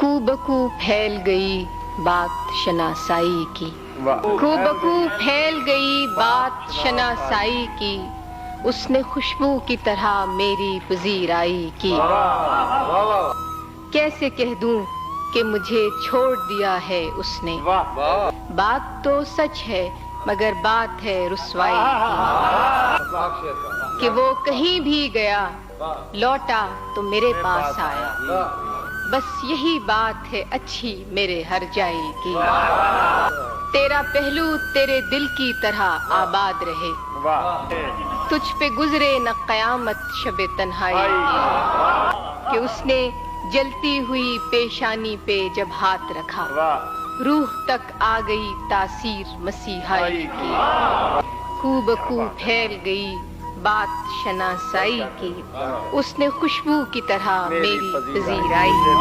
کو بکو پھیل گئی بات شناسائی کی، کو بکو پھیل گئی بات شناسائی کی، اس نے خوشبو کی طرح میری پذیرائی کی۔ کیسے کہہ دوں کہ مجھے چھوڑ دیا ہے اس نے، بات تو سچ ہے مگر بات ہے رسوائی کی، کہ وہ کہیں بھی گیا لوٹا تو میرے پاس آیا، بس یہی بات ہے اچھی میرے ہر جائی کی۔ تیرا پہلو تیرے دل کی طرح آباد رہے، تجھ پہ گزرے نہ قیامت شب تنہائی کی، کہ اس نے جلتی ہوئی پیشانی پہ جب ہاتھ رکھا، روح تک آ گئی تاثیر مسیحائی کی، کو بکو پھیل گئی بات شناسائی کی، اس نے خوشبو کی طرح میری پذیرائی کی۔